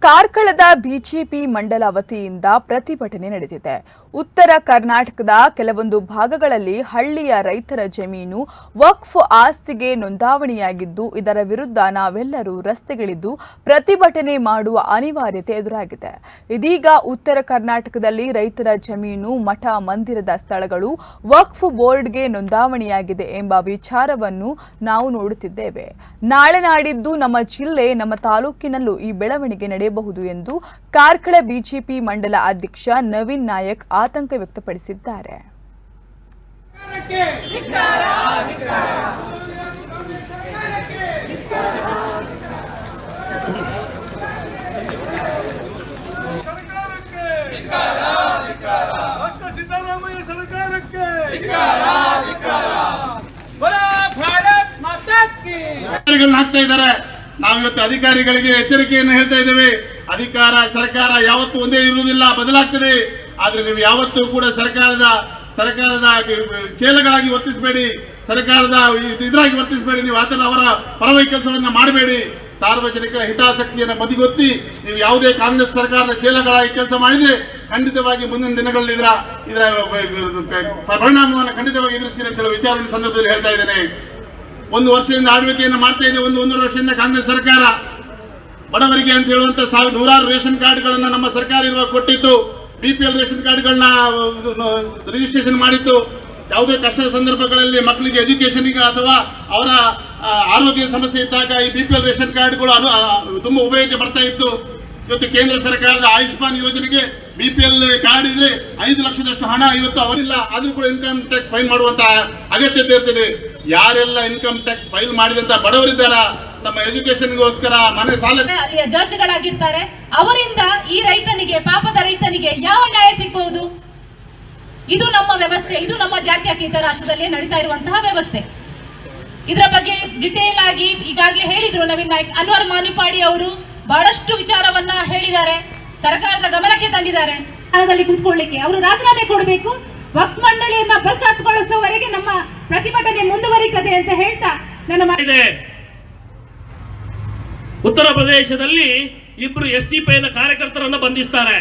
ಕಾರ್ಕಳದ BJP ಮಂಡಲ ವತಿಯಿಂದ ಪ್ರತಿಭಟನೆ ನಡೆದಿದೆ. ಉತ್ತರ ಕರ್ನಾಟಕದ ಕೆಲವೊಂದು ಭಾಗಗಳಲ್ಲಿ ಹಳ್ಳಿಯ ರೈತರ ಜಮೀನು ವಕ್ಫ್ ಆಸ್ತಿಗೆ ನೋಂದಾವಣಿಯಾಗಿದ್ದು, ಇದರ ವಿರುದ್ಧ ನಾವೆಲ್ಲರೂ ರಸ್ತೆಗಿಳಿದು ಪ್ರತಿಭಟನೆ ಮಾಡುವ ಅನಿವಾರ್ಯತೆ ಎದುರಾಗಿದೆ. ಇದೀಗ ಉತ್ತರ ಕರ್ನಾಟಕದಲ್ಲಿ ರೈತರ ಜಮೀನು, ಮಠ ಮಂದಿರದ ಸ್ಥಳಗಳು ವಕ್ಫ್ ಬೋರ್ಡ್ಗೆ ನೋಂದಾವಣಿಯಾಗಿದೆ ಎಂಬ ವಿಚಾರವನ್ನು ನಾವು ನೋಡುತ್ತಿದ್ದೇವೆ. ನಾಳೆ ನಾಡಿದ್ದು ನಮ್ಮ ಜಿಲ್ಲೆ, ನಮ್ಮ ತಾಲೂಕಿನಲ್ಲೂ ಈ ಬೆಳವಣಿಗೆ ನಡೆಯಬಹುದು ಎಂದು ಕಾರ್ಕಳ ಬಿಜೆಪಿ ಮಂಡಲ ಅಧ್ಯಕ್ಷ ನವೀನ್ ನಾಯಕ್ ಆತಂಕ ವ್ಯಕ್ತಪಡಿಸಿದ್ದಾರೆ. ನಾವಿವತ್ತು ಅಧಿಕಾರಿಗಳಿಗೆ ಎಚ್ಚರಿಕೆಯನ್ನು ಹೇಳ್ತಾ ಇದ್ದೇವೆ. ಅಧಿಕಾರ ಸರ್ಕಾರ ಯಾವತ್ತೂ ಒಂದೇ ಇರುವುದಿಲ್ಲ, ಬದಲಾಗ್ತದೆ. ಆದ್ರೆ ನೀವು ಯಾವತ್ತೂ ಕೂಡ ಸರ್ಕಾರದ ಚೇಲಗಳಾಗಿ ವರ್ತಿಸಬೇಡಿ, ಸರ್ಕಾರದ ಇದ್ರಾಗಿ ವರ್ತಿಸಬೇಡಿ. ನೀವು ಅವರ ಪರವಾಗಿ ಕೆಲಸವನ್ನ ಮಾಡಬೇಡಿ. ಸಾರ್ವಜನಿಕ ಹಿತಾಸಕ್ತಿಯನ್ನು ಬದಿಗೊತ್ತಿ ನೀವು ಯಾವುದೇ ಕಾಂಗ್ರೆಸ್ ಸರ್ಕಾರದ ಚೇಲಗಳಾಗಿ ಕೆಲಸ ಮಾಡಿದ್ರೆ ಖಂಡಿತವಾಗಿ ಮುಂದಿನ ದಿನಗಳಲ್ಲಿ ಇದರ ಪರಿಣಾಮವನ್ನು ಖಂಡಿತವಾಗಿ ಎದುರಿಸ್ತೀನಿ ಅಂತ ಹೇಳುವ ವಿಚಾರ ಸಂದರ್ಭದಲ್ಲಿ ಹೇಳ್ತಾ ಇದ್ದೇನೆ. ಒಂದು ವರ್ಷದಿಂದ ಆಳ್ವಿಕೆಯನ್ನು ಮಾಡ್ತಾ ಇದೆ. ಒಂದೂವರೆ ವರ್ಷದಿಂದ ಕಾಂಗ್ರೆಸ್ ಸರ್ಕಾರ ಬಡವರಿಗೆ ಅಂತ ಹೇಳುವಂತ ನೂರಾರು ರೇಷನ್ ಕಾರ್ಡ್ಗಳನ್ನ ನಮ್ಮ ಸರ್ಕಾರ ಇರುವಾಗ ಕೊಟ್ಟಿತ್ತು. BPL ರೇಷನ್ ಕಾರ್ಡ್ಗಳನ್ನ ರಿಜಿಸ್ಟ್ರೇಷನ್ ಮಾಡಿತ್ತು. ಯಾವುದೇ ಕಷ್ಟದ ಸಂದರ್ಭಗಳಲ್ಲಿ ಮಕ್ಕಳಿಗೆ ಎಜುಕೇಶನ್ಗೆ ಅಥವಾ ಅವರ ಆರೋಗ್ಯ ಸಮಸ್ಯೆ ಇದ್ದಾಗ ಈ BPL ರೇಷನ್ ಕಾರ್ಡ್ಗಳು ತುಂಬಾ ಉಪಯೋಗಕ್ಕೆ ಬರ್ತಾ ಇತ್ತು. ಇವತ್ತು ಕೇಂದ್ರ ಸರ್ಕಾರದ ಆಯುಷ್ಮಾನ್ ಯೋಜನೆಗೆ BPL ಕಾರ್ಡ್ ಇದ್ರೆ 5 ಲಕ್ಷದಷ್ಟು ಹಣ ಇವತ್ತು ಅವರಿಲ್ಲ. ಆದ್ರೂ ಕೂಡ ಇನ್ಕಮ್ ಟ್ಯಾಕ್ಸ್ ಫೈಲ್ ಮಾಡುವಂತ ಅಗತ್ಯತೆ ಇರ್ತದೆ. ಯಾರೆಲ್ಲ ಇನ್ಕಮ್ ಟ್ಯಾಕ್ಸ್ ಫೈಲ್ ಮಾಡಿದಂತ ಬಡವರಿದ್ದಾರ, ತಮ್ಮ ಎಜುಕೇಶನ್ಗೋಸ್ಕರ ಮನೆ ಸಾಲ ಅಲ್ಲಿಯ ಜಡ್ಜ್ಗಳಾಗಿರ್ತಾರೆ, ಅವರಿಂದ ಈ ರೈತನಿಗೆ, ಪಾಪದ ರೈತನಿಗೆ ಯಾವ ನ್ಯಾಯ ಸಿಗಬಹುದು? ಇದು ನಮ್ಮ ವ್ಯವಸ್ಥೆ, ಇದು ನಮ್ಮ ಜಾತ್ಯತೀತ ರಾಷ್ಟ್ರದಲ್ಲಿ ನಡೀತಾ ಇರುವಂತಹ ವ್ಯವಸ್ಥೆ. ಇದರ ಬಗ್ಗೆ ಡಿಟೇಲ್ ಆಗಿ ಈಗಾಗಲೇ ಹೇಳಿದ್ರು ನವೀನ್ ನಾಯಕ್. ಅನ್ವರ್ ಮಾನಿಪಾಡಿ ಅವರು ಬಹಳಷ್ಟು ವಿಚಾರವನ್ನ ಹೇಳಿದ್ದಾರೆ, ಸರ್ಕಾರದ ಗಮನಕ್ಕೆ ತಂದಿದ್ದಾರೆ. ಸ್ಥಾನದಲ್ಲಿ ಕೂತ್ಕೊಳ್ಳಿಕ್ಕೆ ಅವರು ರಾಜೀನಾಮೆ ಕೊಡಬೇಕು. ವಕ್ಫ್ ಮಂಡಳಿಯನ್ನ ಬರ್ಖಾಸ್ತುಗೊಳಿಸುವವರೆಗೆ ನಮ್ಮ ಪ್ರತಿಭಟನೆ ಮುಂದುವರಿಯುತ್ತದೆ ಅಂತ ಹೇಳ್ತಾ ನನ್ನ ಉತ್ತರ ಪ್ರದೇಶದಲ್ಲಿ 2 SDPI ಕಾರ್ಯಕರ್ತರನ್ನು ಬಂಧಿಸ್ತಾರೆ.